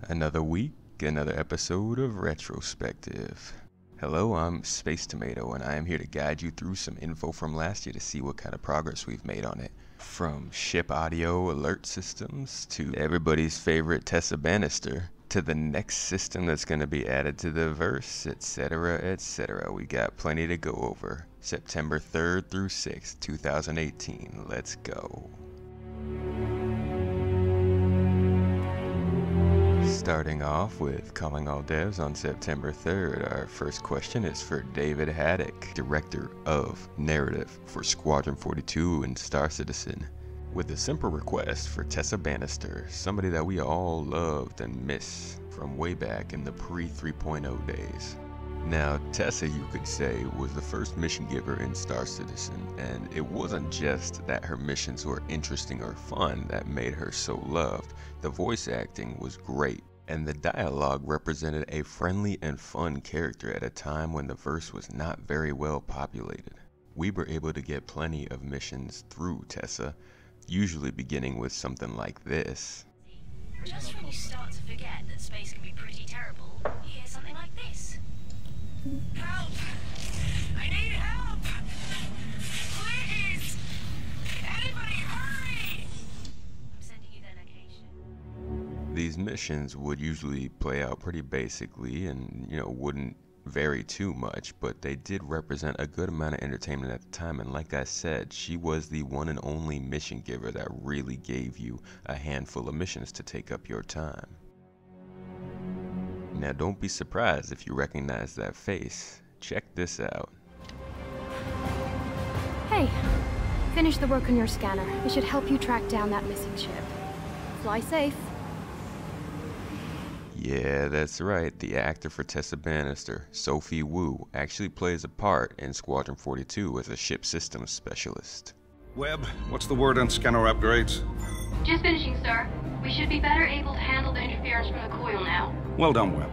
Another week, another episode of Retrospective. Hello, I'm Space Tomato, and I am here to guide you through some info from last year to see what kind of progress we've made on it. From ship audio alert systems, to everybody's favorite Tessa Bannister, to the next system that's going to be added to the verse, etc., etc. We got plenty to go over. September 3rd through 6th, 2018. Let's go. Starting off with Calling All Devs on September 3rd, our first question is for David Haddock, Director of Narrative for Squadron 42 and Star Citizen, with a simple request for Tessa Bannister, somebody that we all loved and miss from way back in the pre-3.0 days. Now, Tessa, you could say, was the first mission giver in Star Citizen, and it wasn't just that her missions were interesting or fun that made her so loved. The voice acting was great, and the dialogue represented a friendly and fun character at a time when the verse was not very well populated. We were able to get plenty of missions through Tessa, usually beginning with something like this. Just when you start to forget that space can be pretty terrible, you hear something like this. Help! I need help! Please! Anybody hurry! I'm sending you their location. These missions would usually play out pretty basically and, wouldn't vary too much, but they did represent a good amount of entertainment at the time, and like I said, she was the one and only mission giver that really gave you a handful of missions to take up your time. Now don't be surprised if you recognize that face. Check this out. Hey, finish the work on your scanner. It should help you track down that missing ship. Fly safe. Yeah, that's right. The actor for Tessa Bannister, Sophie Wu, actually plays a part in Squadron 42 as a ship systems specialist. Webb, what's the word on scanner upgrades? Just finishing, sir. We should be better able to handle the interference from the coil now. Well done, Webb.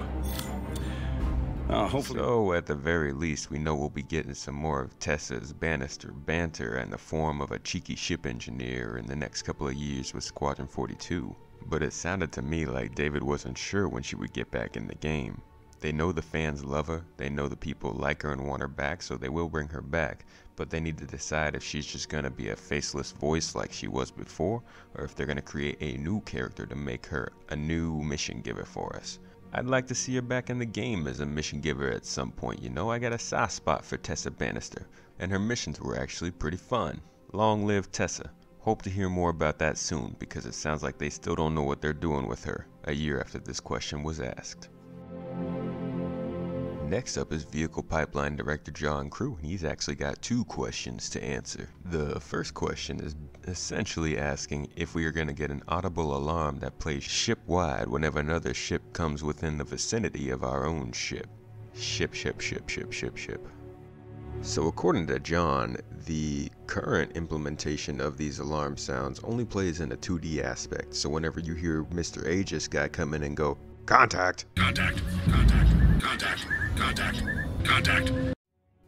Hopefully... So, at the very least, we know we'll be getting some more of Tessa's Bannister banter in the form of a cheeky ship engineer in the next couple of years with Squadron 42. But it sounded to me like David wasn't sure when she would get back in the game. They know the fans love her, they know the people like her and want her back, so they will bring her back, but they need to decide if she's just gonna be a faceless voice like she was before, or if they're gonna create a new character to make her a new mission giver for us. I'd like to see her back in the game as a mission giver at some point, I got a soft spot for Tessa Bannister, and her missions were actually pretty fun. Long live Tessa. Hope to hear more about that soon, because it sounds like they still don't know what they're doing with her, a year after this question was asked. Next up is Vehicle Pipeline Director John Crew, and he's actually got two questions to answer. The first question is essentially asking if we are going to get an audible alarm that plays ship-wide whenever another ship comes within the vicinity of our own ship. Ship. So according to John, the current implementation of these alarm sounds only plays in a 2D aspect, so whenever you hear Mr. Aegis guy come in and go, "Contact! Contact! Contact! Contact! Contact! Contact!"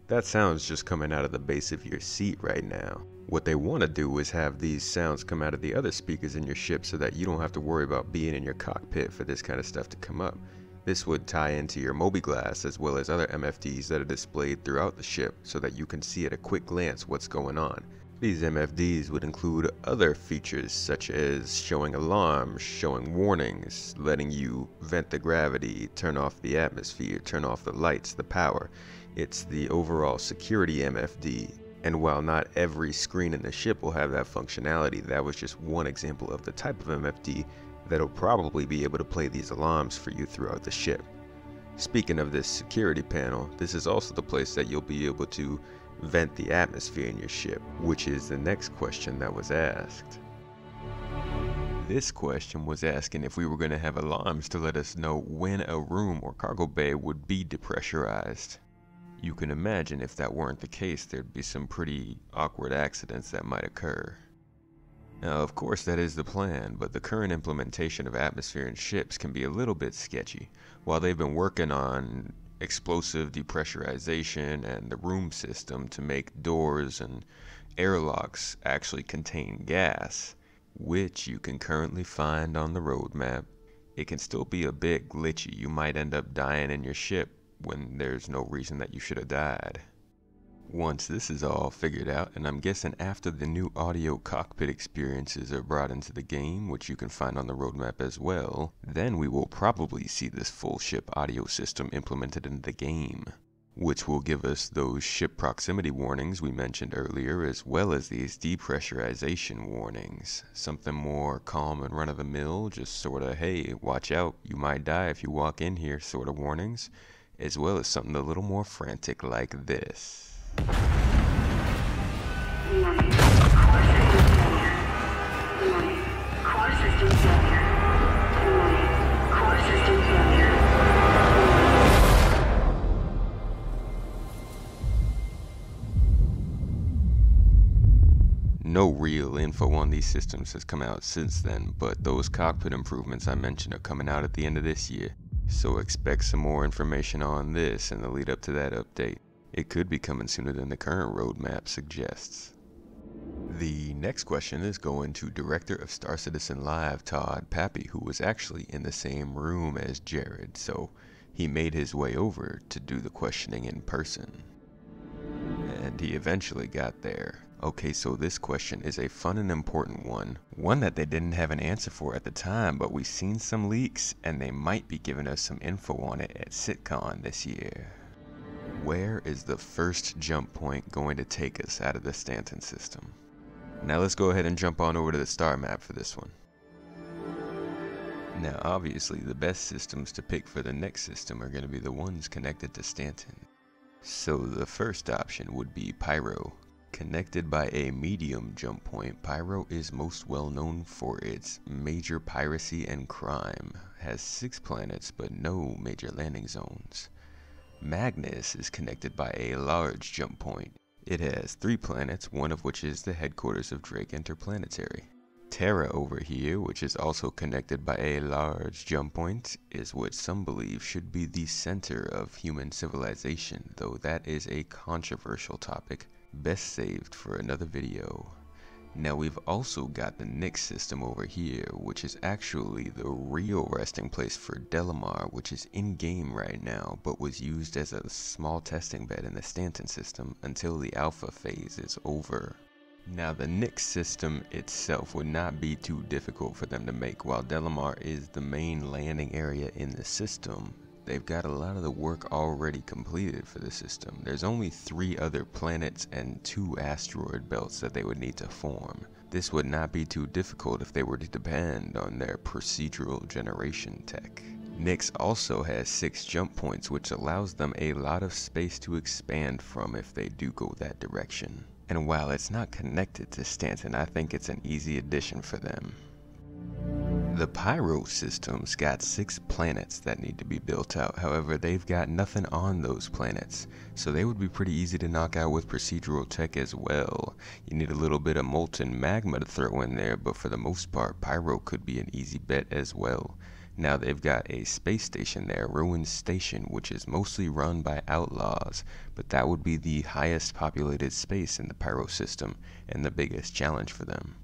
that sound's just coming out of the base of your seat right now. What they want to do is have these sounds come out of the other speakers in your ship so that you don't have to worry about being in your cockpit for this kind of stuff to come up. This would tie into your Mobiglass as well as other MFDs that are displayed throughout the ship so that you can see at a quick glance what's going on. These MFDs would include other features such as showing alarms, showing warnings, letting you vent the gravity, turn off the atmosphere, turn off the lights, the power. It's the overall security MFD. And while not every screen in the ship will have that functionality, that was just one example of the type of MFD that'll probably be able to play these alarms for you throughout the ship. Speaking of this security panel, this is also the place that you'll be able to vent the atmosphere in your ship, which is the next question that was asked. This question was asking if we were going to have alarms to let us know when a room or cargo bay would be depressurized. You can imagine if that weren't the case, there'd be some pretty awkward accidents that might occur. Now, of course, that is the plan, but the current implementation of atmosphere in ships can be a little bit sketchy. While they've been working on explosive depressurization and the room system to make doors and airlocks actually contain gas, which you can currently find on the roadmap, it can still be a bit glitchy. You might end up dying in your ship when there's no reason that you should have died. Once this is all figured out, and I'm guessing after the new audio cockpit experiences are brought into the game, which you can find on the roadmap as well, then we will probably see this full ship audio system implemented into the game, which will give us those ship proximity warnings we mentioned earlier, as well as these depressurization warnings. Something more calm and run-of-the-mill, just sort of, hey, watch out, you might die if you walk in here sort of warnings, as well as something a little more frantic like this. No real info on these systems has come out since then, but those cockpit improvements I mentioned are coming out at the end of this year, so expect some more information on this in the lead up to that update. It could be coming sooner than the current roadmap suggests. The next question is going to Director of Star Citizen Live, Todd Pappy, who was actually in the same room as Jared, so he made his way over to do the questioning in person. And he eventually got there. Okay, so this question is a fun and important one that they didn't have an answer for at the time, but we've seen some leaks, and they might be giving us some info on it at SitCon this year. Where is the first jump point going to take us out of the Stanton system? Now let's go ahead and jump on over to the star map for this one. Now obviously the best systems to pick for the next system are going to be the ones connected to Stanton. So the first option would be Pyro. Connected by a medium jump point, Pyro is most well known for its major piracy and crime, has 6 planets but no major landing zones. Magnus is connected by a large jump point. It has 3 planets, one of which is the headquarters of Drake Interplanetary. Terra over here, which is also connected by a large jump point, is what some believe should be the center of human civilization, though that is a controversial topic, best saved for another video. Now we've also got the Nyx system over here, which is actually the real resting place for Delamar, which is in-game right now, but was used as a small testing bed in the Stanton system until the alpha phase is over. Now the Nyx system itself would not be too difficult for them to make. While Delamar is the main landing area in the system, they've got a lot of the work already completed for the system. There's only 3 other planets and 2 asteroid belts that they would need to form. This would not be too difficult if they were to depend on their procedural generation tech. Nyx also has 6 jump points, which allows them a lot of space to expand from if they do go that direction. And while it's not connected to Stanton, I think it's an easy addition for them. The Pyro system's got 6 planets that need to be built out. However, they've got nothing on those planets, so they would be pretty easy to knock out with procedural tech as well. You need a little bit of molten magma to throw in there, but for the most part, Pyro could be an easy bet as well. Now they've got a space station there, Ruins Station, which is mostly run by outlaws, but that would be the highest populated space in the Pyro system and the biggest challenge for them.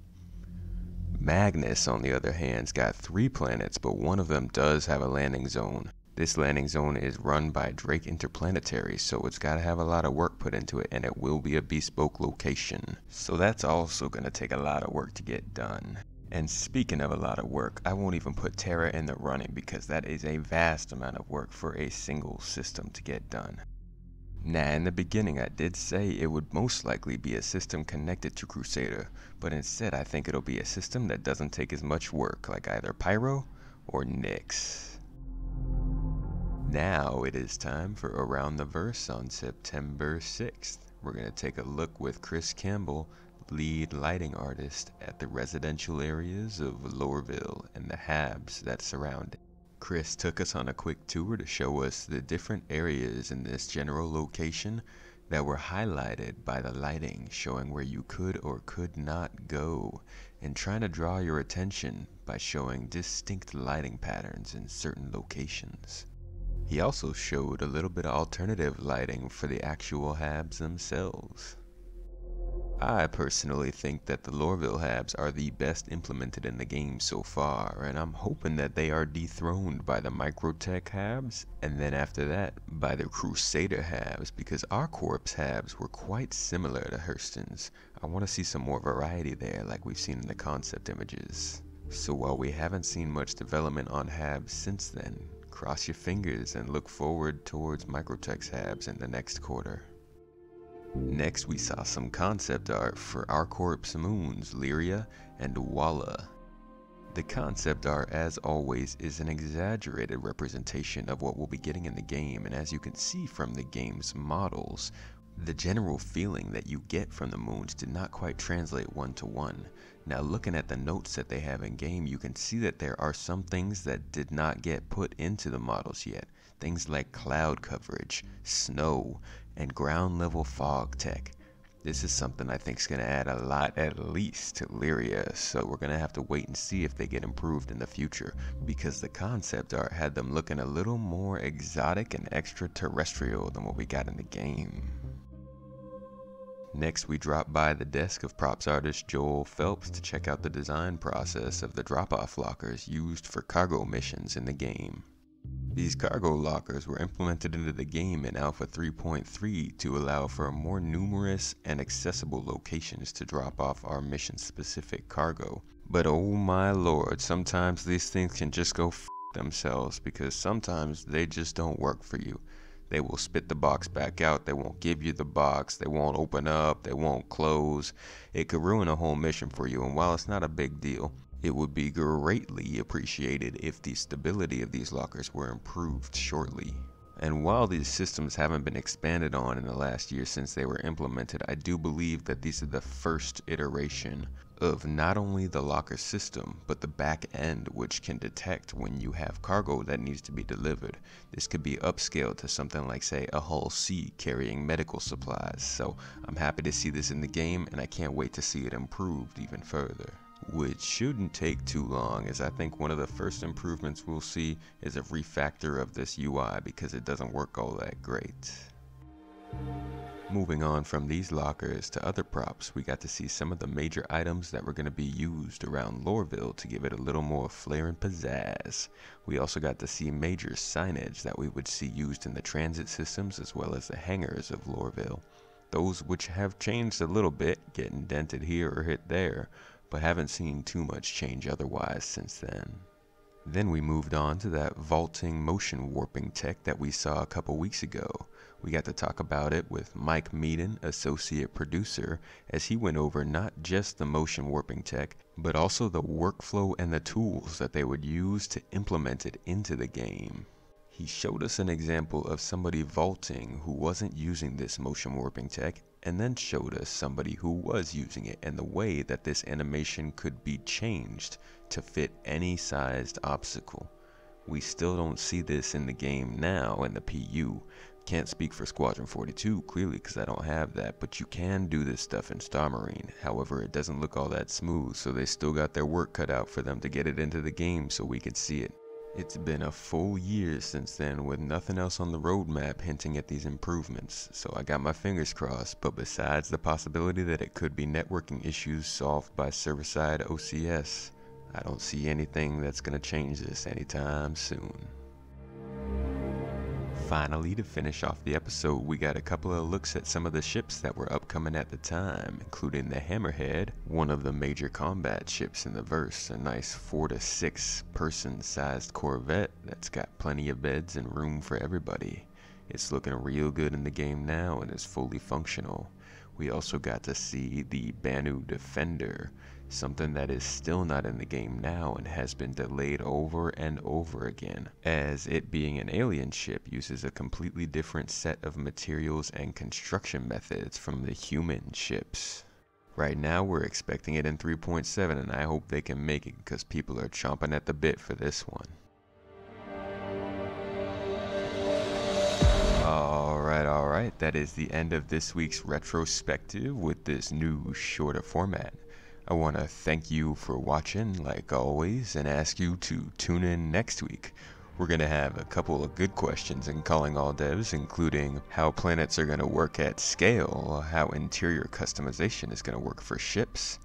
Magnus, on the other hand, has got 3 planets, but one of them does have a landing zone. This landing zone is run by Drake Interplanetary, so it's got to have a lot of work put into it, and it will be a bespoke location. So that's also going to take a lot of work to get done. And speaking of a lot of work, I won't even put Terra in the running because that is a vast amount of work for a single system to get done. Now, in the beginning I did say it would most likely be a system connected to Crusader, but instead I think it'll be a system that doesn't take as much work, like either Pyro or Nyx. Now it is time for Around the Verse on September 6th. We're going to take a look with Chris Campbell, lead lighting artist, at the residential areas of Lorville and the Habs that surround it. Chris took us on a quick tour to show us the different areas in this general location that were highlighted by the lighting, showing where you could or could not go, and trying to draw your attention by showing distinct lighting patterns in certain locations. He also showed a little bit of alternative lighting for the actual Habs themselves. I personally think that the Lorville Habs are the best implemented in the game so far, and I'm hoping that they are dethroned by the Microtech Habs, and then after that by the Crusader Habs, because our Corps Habs were quite similar to Hurston's. I want to see some more variety there like we've seen in the concept images. So while we haven't seen much development on Habs since then, cross your fingers and look forward towards Microtech's Habs in the next quarter. Next, we saw some concept art for our Corps Moons, Lyria and Walla. The concept art, as always, is an exaggerated representation of what we'll be getting in the game, and as you can see from the game's models, the general feeling that you get from the moons did not quite translate one-to-one. Now looking at the notes that they have in game, you can see that there are some things that did not get put into the models yet. Things like cloud coverage, snow, and ground level fog tech. This is something I think is going to add a lot at least to Lyria, so we're going to have to wait and see if they get improved in the future, because the concept art had them looking a little more exotic and extraterrestrial than what we got in the game. Next, we dropped by the desk of props artist Joel Phelps to check out the design process of the drop-off lockers used for cargo missions in the game. These cargo lockers were implemented into the game in Alpha 3.3 to allow for more numerous and accessible locations to drop off our mission-specific cargo. But oh my lord, sometimes these things can just go f themselves, because sometimes they just don't work for you. They will spit the box back out, they won't give you the box, they won't open up, they won't close. It could ruin a whole mission for you, and while it's not a big deal, it would be greatly appreciated if the stability of these lockers were improved shortly. And while these systems haven't been expanded on in the last year since they were implemented, I do believe that these are the first iteration of not only the locker system, but the back end, which can detect when you have cargo that needs to be delivered. This could be upscaled to something like, say, a Hull C carrying medical supplies. So I'm happy to see this in the game, and I can't wait to see it improved even further. Which shouldn't take too long, as I think one of the first improvements we'll see is a refactor of this UI, because it doesn't work all that great. Moving on from these lockers to other props, we got to see some of the major items that were going to be used around Lorville to give it a little more flair and pizzazz. We also got to see major signage that we would see used in the transit systems as well as the hangars of Lorville. Those which have changed a little bit, getting dented here or hit there, but haven't seen too much change otherwise since then. Then we moved on to that vaulting motion warping tech that we saw a couple weeks ago. We got to talk about it with Mike Meaden, associate producer, as he went over not just the motion warping tech, but also the workflow and the tools that they would use to implement it into the game. He showed us an example of somebody vaulting who wasn't using this motion warping tech, and then showed us somebody who was using it and the way that this animation could be changed to fit any sized obstacle. We still don't see this in the game now in the PU. Can't speak for Squadron 42 clearly because I don't have that, but you can do this stuff in Star Marine. However, it doesn't look all that smooth, so they still got their work cut out for them to get it into the game so we can see it. It's been a full year since then with nothing else on the roadmap hinting at these improvements, so I got my fingers crossed, but besides the possibility that it could be networking issues solved by server-side OCS, I don't see anything that's going to change this anytime soon. Finally, to finish off the episode, we got a couple of looks at some of the ships that were upcoming at the time, including the Hammerhead, one of the major combat ships in the verse, a nice 4 to 6 person sized corvette that's got plenty of beds and room for everybody. It's looking real good in the game now and is fully functional. We also got to see the Banu Defender, something that is still not in the game now and has been delayed over and over again, as it being an alien ship uses a completely different set of materials and construction methods from the human ships. Right now we're expecting it in 3.7, and I hope they can make it because people are chomping at the bit for this one. Alright, that is the end of this week's retrospective with this new shorter format. I want to thank you for watching like always and ask you to tune in next week We're going to have a couple of good questions in Calling All Devs, including how planets are going to work at scale, how interior customization is going to work for ships,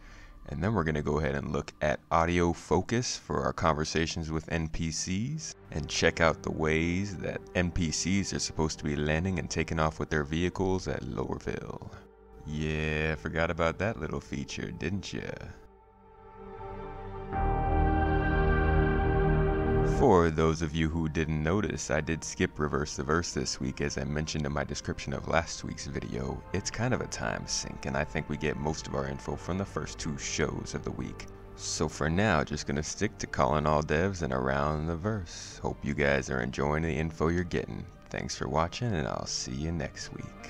and then we're going to go ahead and look at audio focus for our conversations with NPCs, and check out the ways that NPCs are supposed to be landing and taking off with their vehicles at Lorville. Yeah, forgot about that little feature, didn't ya? For those of you who didn't notice, I did skip Reverse the Verse this week, as I mentioned in my description of last week's video. It's kind of a time sink, and I think we get most of our info from the first 2 shows of the week. So for now, just gonna stick to Calling All Devs and Around the Verse. Hope you guys are enjoying the info you're getting. Thanks for watching, and I'll see you next week.